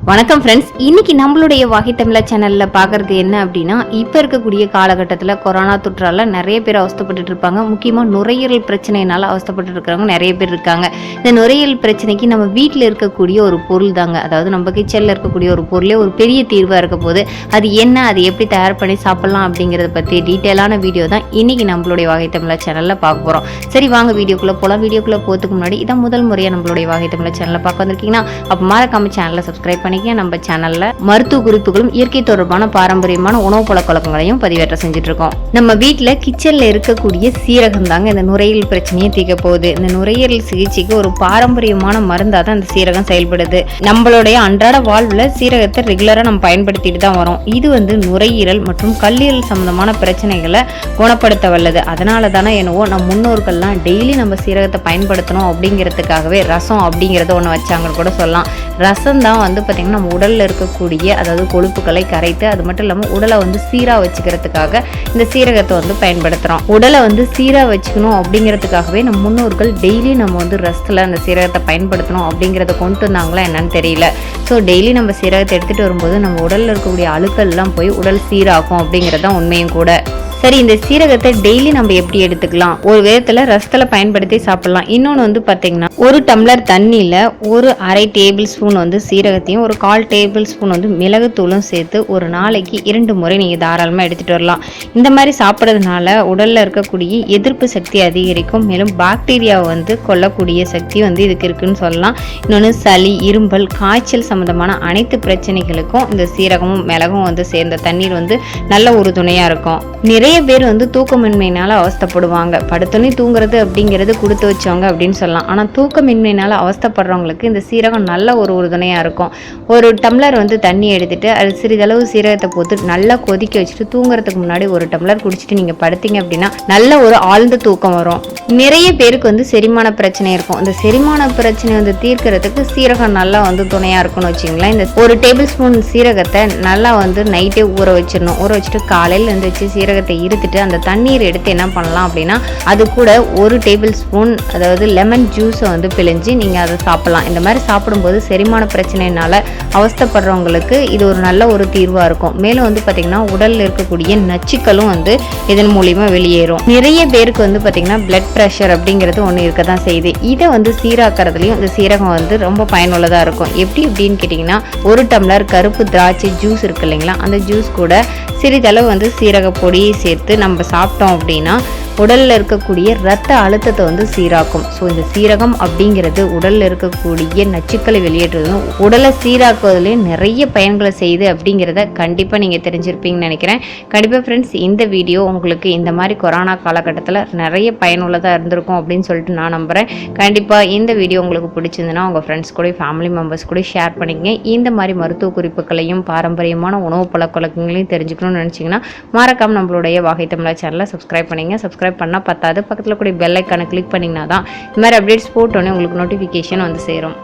வணக்கம் ஃப்ரெண்ட்ஸ், இன்னைக்கு நம்மளுடைய வாகை தமிழா சேனல்ல பாக்குறது என்ன அப்படின்னா, இப்ப இருக்கக்கூடிய காலகட்டத்தில் கொரோனா தொற்றால நிறைய பேர் அவஸ்தப்பட்டு இருப்பாங்க. முக்கியமா நுரையீரல் பிரச்சனையினால அவஸ்தப்பட்டு இருக்கிறவங்க நிறைய பேர் இருக்காங்க. இந்த நுரையீரல் பிரச்சனைக்கு நம்ம வீட்டில் இருக்கக்கூடிய ஒரு பொருள் தாங்க, அதாவது நம்ம கிச்சன்ல இருக்கக்கூடிய ஒரு பொருளே ஒரு பெரிய தீர்வா இருக்க போது. அது என்ன, அது எப்படி தயார் பண்ணி சாப்பிடலாம் அப்படிங்கறத பத்தி டீட்டெயிலான வீடியோ தான் இன்னைக்கு நம்மளுடைய வாகை தமிழா சேனல்ல பார்க்க போறோம். சரி வாங்க வீடியோக்குள்ள போலாம். வீடியோக்குள்ள போறதுக்கு முன்னாடி இதான் முதல் முறையா நம்மளுடைய வாகை தமிழா சேனல்ல பார்க்க வந்திருக்கீங்கன்னா அப்ப மறக்காம சேனலை சப்ஸ்கிரைப் பண்ணி நம்ம சேனல்ல மருத்துவ குறிப்புகளும் இயற்கை தொடர்பான பாரம்பரியமான உணவு பழக்கங்களையும் பதிவேற்ற செஞ்சுட்டு இருக்கோம். நம்ம வீட்டுல கிச்சன்ல இருக்கக்கூடிய சீரகம் தாங்க இந்த நுரையீரல் பிரச்சனையை தீர்க்க போகுது. இந்த நுரையீரல் சிகிச்சைக்கு ஒரு பாரம்பரியமான மருந்தா தான் இந்த சீரகம் செயல்படுது. நம்மளுடைய அன்றாட வாழ்வுல சீரகத்தை ரெகுலரா நம்ம பயன்படுத்திட்டு தான் வரோம். இது நுரையீரல் மற்றும் கல்லீரல் சம்பந்தமான பிரச்சனைகளை குணப்படுத்த வல்லது. அதனால தானே என்னவோ நம் முன்னோர்கள்லாம் டெய்லி நம்ம சீரகத்தை பயன்படுத்தணும் அப்படிங்கிறதுக்காகவே ரசம் அப்படிங்கறத ஒண்ணு வச்சாங்கன்னு கூட சொல்லலாம். ரசம் தான் பார்த்தீங்கன்னா நம்ம உடல்ல இருக்கக்கூடிய அதாவது கொழுப்புகளை கரைத்து, அது மட்டும் இல்லாமல் உடலை சீரா வச்சுக்கிறதுக்காக இந்த சீரகத்தை பயன்படுத்துறோம். உடலை சீரா வச்சுக்கணும் அப்படிங்கிறதுக்காகவே நம்ம முன்னோர்கள் டெய்லி நம்ம ரசத்துல அந்த சீரகத்தை பயன்படுத்தணும் அப்படிங்கிறத கொண்டு வந்தாங்களா என்னன்னு தெரியல. ஸோ டெய்லி நம்ம சீரகத்தை எடுத்துட்டு வரும்போது நம்ம உடல்ல இருக்கக்கூடிய அழுக்கள் எல்லாம் போய் உடல் சீராகும் அப்படிங்கிறதான் உண்மையும் கூட. சரி, இந்த சீரகத்தை டெய்லி நம்ம எப்படி எடுத்துக்கலாம்? ஒரு விதத்துல ரசத்துல பயன்படுத்தி சாப்பிடலாம். இன்னொன்று பார்த்தீங்கன்னா, ஒரு டம்ளர் தண்ணியில ஒரு அரை டேபிள் ஸ்பூன் சீரகத்தையும் ஒரு 1/4 டேபிள் ஸ்பூன் மிளகுத்தூளும் சேர்த்து ஒரு நாளைக்கு 2 முறை நீங்க தாராளமா எடுத்துட்டு வரலாம். இந்த மாதிரி சாப்பிட்றதுனால உடல்ல இருக்கக்கூடிய எதிர்ப்பு சக்தி அதிகரிக்கும். மேலும் பாக்டீரியாவை கொல்லக்கூடிய சக்தி இதுக்கு இருக்குன்னு சொல்லலாம். இன்னொன்று சளி, இரும்பல், காய்ச்சல் சம்பந்தமான அனைத்து பிரச்சனைகளுக்கும் இந்த சீரகமும் மிளகும் சேர்ந்த தண்ணீர் நல்ல ஒரு துணையா இருக்கும். நிறைய பேர் தூக்கமின்மையினால அவஸ்தப்படுவாங்க. படுத்துணி தூங்குறது அப்படிங்கிறது கொடுத்து வச்சவங்க அப்படின்னு சொல்லலாம். ஆனா தூக்கமின்மையினால அவஸ்தப்படுறவங்களுக்கு இந்த சீரகம் நல்ல ஒரு உறுதுணையா இருக்கும். ஒரு டம்ளர் தண்ணி எடுத்துட்டு அது சிறிதளவு சீரகத்தை போட்டு நல்லா கொதிக்க வச்சுட்டு தூங்குறதுக்கு முன்னாடி ஒரு டம்ளர் குடிச்சிட்டு நீங்க படுத்தீங்க அப்படின்னா நல்ல ஒரு ஆழ்ந்த தூக்கம் வரும். நிறைய பேருக்கு செரிமான பிரச்சனை இருக்கும். இந்த செரிமான பிரச்சனை தீர்க்கிறதுக்கு சீரகம் நல்லா துணையா இருக்கும்னு வச்சுங்களேன். இந்த ஒரு டேபிள் ஸ்பூன் சீரகத்தை நல்லா நைட்டே ஊற வச்சிடணும். ஊற வச்சுட்டு காலையில வச்சு சீரகத்தை இருத்துட்டு அந்த தண்ணீர் எடுத்து என்ன பண்ணலாம் அப்படின்னா, அது கூட ஒரு டேபிள் ஸ்பூன் அதாவது லெமன் ஜூஸை பிழிஞ்சு நீங்க அதை சாப்பிடலாம். இந்த மாதிரி சாப்பிடும்போது செரிமான பிரச்சனைனால அவஸ்தப்படுறவங்களுக்கு இது ஒரு நல்ல ஒரு தீர்வா இருக்கும். மேலும் பாத்தீங்கன்னா உடல்ல இருக்கக்கூடிய நச்சுக்களும் இதன் மூலியமா வெளியேறும். நிறைய பேருக்கு பாத்தீங்கன்னா பிளட் பிரஷர் அப்படிங்கிறது ஒண்ணு இருக்கதான் செய்யுது. இதை சீராக்கிறதுலயும் இந்த சீரகம் ரொம்ப பயனுள்ளதா இருக்கும். எப்படி அப்படின்னு கேட்டீங்கன்னா, ஒரு டம்ளர் கருப்பு திராட்சை ஜூஸ் இருக்கு இல்லைங்களா, அந்த ஜூஸ் கூட சிறிதளவு சீரக பொடியை சேர்த்து நம்ம சாப்பிட்டோம் அப்படின்னா உடல்ல இருக்கக்கூடிய ரத்த அழுத்தத்தை சீராக்கும். ஸோ இந்த சீரகம் அப்படிங்கிறது உடல்ல இருக்கக்கூடிய நச்சுக்களை வெளியேற்றுவதும் உடலை சீராக்குவதிலையும் நிறைய பயன்களை செய்யுது அப்படிங்கிறத கண்டிப்பா நீங்க தெரிஞ்சிருப்பீங்கன்னு நினைக்கிறேன். கண்டிப்பா ஃப்ரெண்ட்ஸ், இந்த வீடியோ உங்களுக்கு இந்த மாதிரி கொரோனா காலகட்டத்தில் நிறைய பயனுள்ளதா இருந்திருக்கும் அப்படின்னு சொல்லிட்டு நான் நம்புறேன். கண்டிப்பா இந்த வீடியோ உங்களுக்கு பிடிச்சிருந்ததுன்னா உங்க ஃப்ரெண்ட்ஸ் கூட, ஃபேமிலி மெம்பர்ஸ் கூட ஷேர் பண்ணிக்கங்க. இந்த மாதிரி மருத்துவ குறிப்புகளையும் பாரம்பரியமான உணவு பழக்கங்களையும் தெரிஞ்சுக்கணும்னு நினைச்சீங்கன்னா மறக்காம நம்மளுடைய வாகை தமிழா சேனலை சப்ஸ்கிரைப் பண்ணிங்க. சப்ஸ்கிரைப் பண்ணா பத்தாது, பக்கத்தில் கூட பெல் ஐக்கானை கிளிக் பண்ணிங்கன்னா தான் இந்த மாதிரி அப்டேட்ஸ் போட்டோன்னே உங்களுக்கு நோட்டிஃபிகேஷன் சேரும்.